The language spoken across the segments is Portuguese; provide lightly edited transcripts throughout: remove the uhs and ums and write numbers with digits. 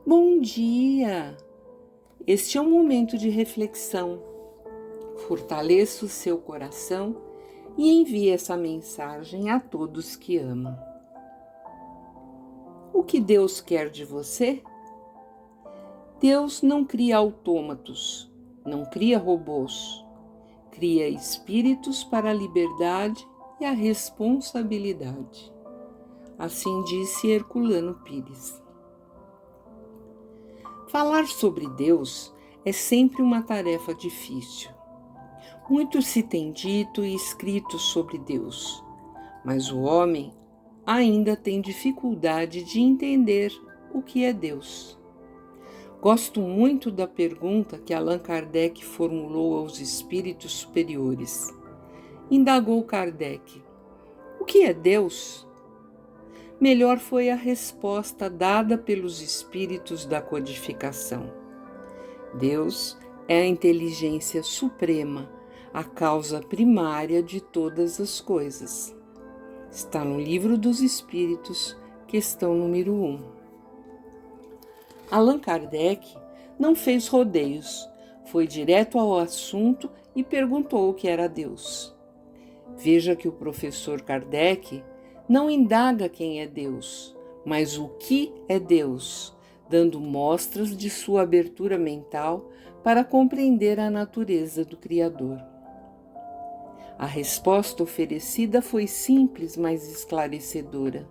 Bom dia! Este é um momento de reflexão. Fortaleça o seu coração e envie essa mensagem a todos que ama. O que Deus quer de você? Deus não cria autômatos, não cria robôs, cria espíritos para a liberdade e a responsabilidade. Assim disse Herculano Pires. Falar sobre Deus é sempre uma tarefa difícil. Muito se tem dito e escrito sobre Deus, mas o homem ainda tem dificuldade de entender o que é Deus. Gosto muito da pergunta que Allan Kardec formulou aos espíritos superiores. Indagou Kardec: o que é Deus? Melhor foi a resposta dada pelos espíritos da codificação. Deus é a inteligência suprema, a causa primária de todas as coisas. Está no Livro dos Espíritos, questão número 1. Allan Kardec não fez rodeios, foi direto ao assunto e perguntou o que era Deus. Veja que o professor Kardec não indaga quem é Deus, mas o que é Deus, dando mostras de sua abertura mental para compreender a natureza do Criador. A resposta oferecida foi simples, mas esclarecedora.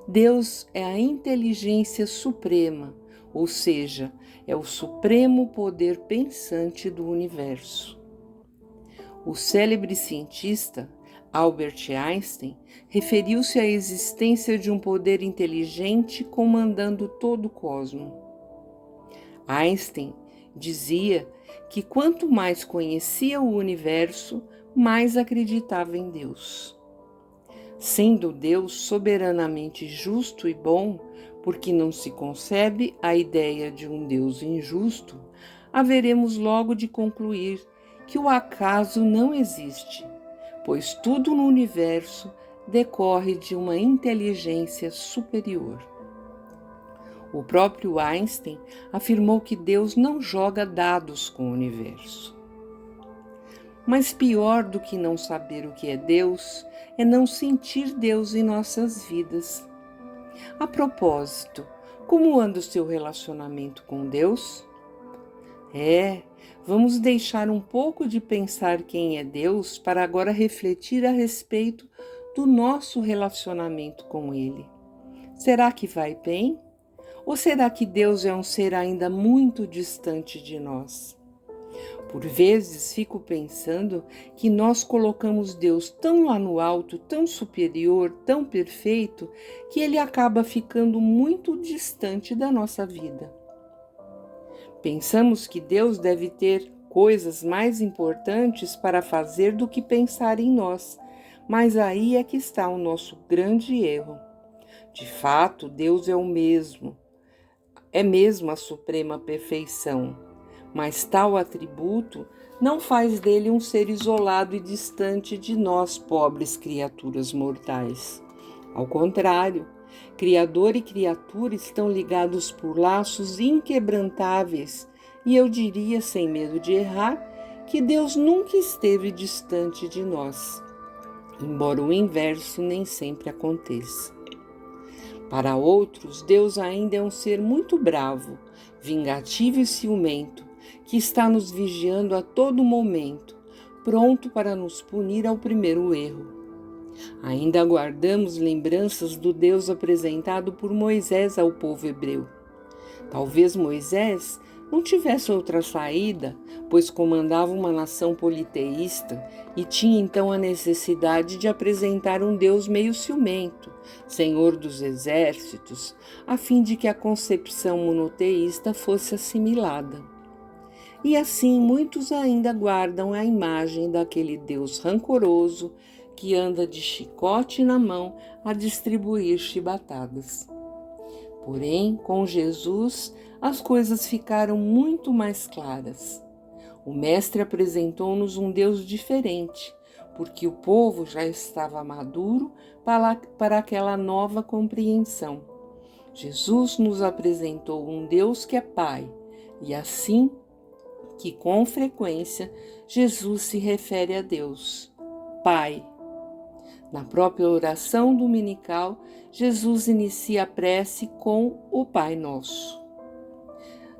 Deus é a inteligência suprema, ou seja, é o supremo poder pensante do universo. O célebre cientista Albert Einstein referiu-se à existência de um poder inteligente comandando todo o cosmos. Einstein dizia que quanto mais conhecia o universo, mais acreditava em Deus. Sendo Deus soberanamente justo e bom, porque não se concebe a ideia de um Deus injusto, haveremos logo de concluir que o acaso não existe, pois tudo no universo decorre de uma inteligência superior. O próprio Einstein afirmou que Deus não joga dados com o universo. Mas pior do que não saber o que é Deus é não sentir Deus em nossas vidas. A propósito, como anda o seu relacionamento com Deus? Vamos deixar um pouco de pensar quem é Deus para agora refletir a respeito do nosso relacionamento com Ele. Será que vai bem? Ou será que Deus é um ser ainda muito distante de nós? Por vezes fico pensando que nós colocamos Deus tão lá no alto, tão superior, tão perfeito, que Ele acaba ficando muito distante da nossa vida. Pensamos que Deus deve ter coisas mais importantes para fazer do que pensar em nós, mas aí é que está o nosso grande erro. De fato, Deus é mesmo a suprema perfeição, mas tal atributo não faz dele um ser isolado e distante de nós, pobres criaturas mortais. Ao contrário, Criador e criatura estão ligados por laços inquebrantáveis e eu diria, sem medo de errar, que Deus nunca esteve distante de nós, embora o inverso nem sempre aconteça. Para outros, Deus ainda é um ser muito bravo, vingativo e ciumento, que está nos vigiando a todo momento, pronto para nos punir ao primeiro erro. Ainda guardamos lembranças do Deus apresentado por Moisés ao povo hebreu. Talvez Moisés não tivesse outra saída, pois comandava uma nação politeísta e tinha então a necessidade de apresentar um Deus meio ciumento, Senhor dos exércitos, a fim de que a concepção monoteísta fosse assimilada. E assim muitos ainda guardam a imagem daquele Deus rancoroso que anda de chicote na mão a distribuir chibatadas. Porém, com Jesus, as coisas ficaram muito mais claras. O Mestre apresentou-nos um Deus diferente, porque o povo já estava maduro para aquela nova compreensão. Jesus nos apresentou um Deus que é Pai, e assim que com frequência Jesus se refere a Deus, Pai. Na própria oração dominical, Jesus inicia a prece com o Pai Nosso.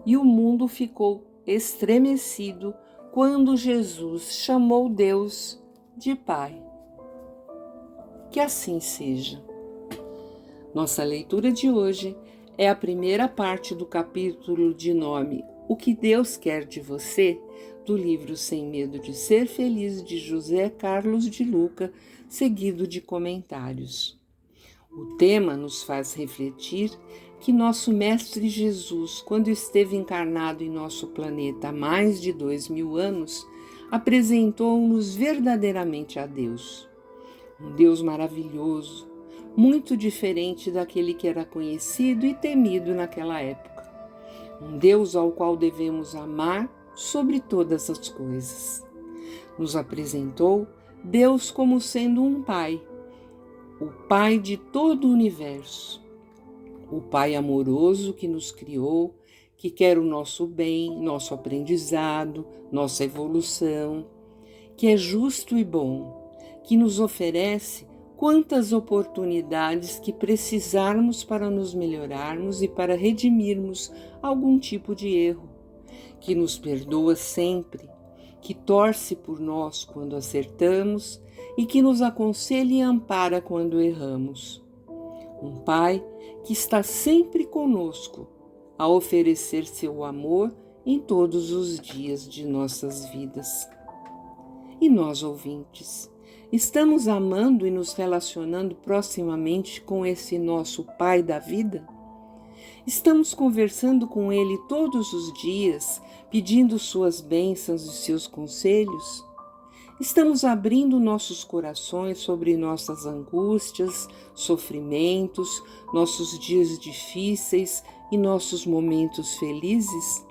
E o mundo ficou estremecido quando Jesus chamou Deus de Pai. Que assim seja. Nossa leitura de hoje é a primeira parte do capítulo de nome O que Deus quer de você, do livro Sem Medo de Ser Feliz, de José Carlos de Luca, seguido de comentários. O tema nos faz refletir que nosso Mestre Jesus, quando esteve encarnado em nosso planeta há mais de 2000 anos, apresentou-nos verdadeiramente a Deus. Um Deus maravilhoso, muito diferente daquele que era conhecido e temido naquela época. Um Deus ao qual devemos amar sobre todas as coisas. Nos apresentou Deus como sendo um Pai, o Pai de todo o universo, o Pai amoroso que nos criou, que quer o nosso bem, nosso aprendizado, nossa evolução, que é justo e bom, que nos oferece quantas oportunidades que precisarmos para nos melhorarmos e para redimirmos algum tipo de erro, que nos perdoa sempre, que torce por nós quando acertamos e que nos aconselha e ampara quando erramos. Um Pai que está sempre conosco a oferecer seu amor em todos os dias de nossas vidas. E nós, ouvintes, estamos amando e nos relacionando proximamente com esse nosso Pai da vida? Estamos conversando com Ele todos os dias, pedindo suas bênçãos e seus conselhos? Estamos abrindo nossos corações sobre nossas angústias, sofrimentos, nossos dias difíceis e nossos momentos felizes?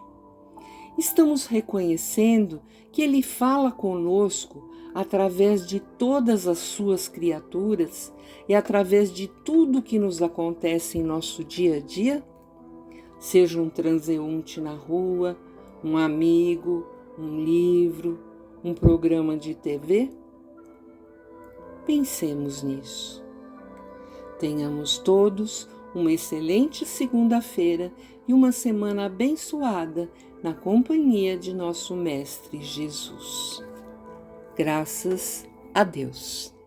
Estamos reconhecendo que Ele fala conosco através de todas as suas criaturas e através de tudo que nos acontece em nosso dia a dia? Seja um transeunte na rua, um amigo, um livro, um programa de TV? Pensemos nisso. Tenhamos todos uma excelente segunda-feira e uma semana abençoada na companhia de nosso Mestre Jesus. Graças a Deus.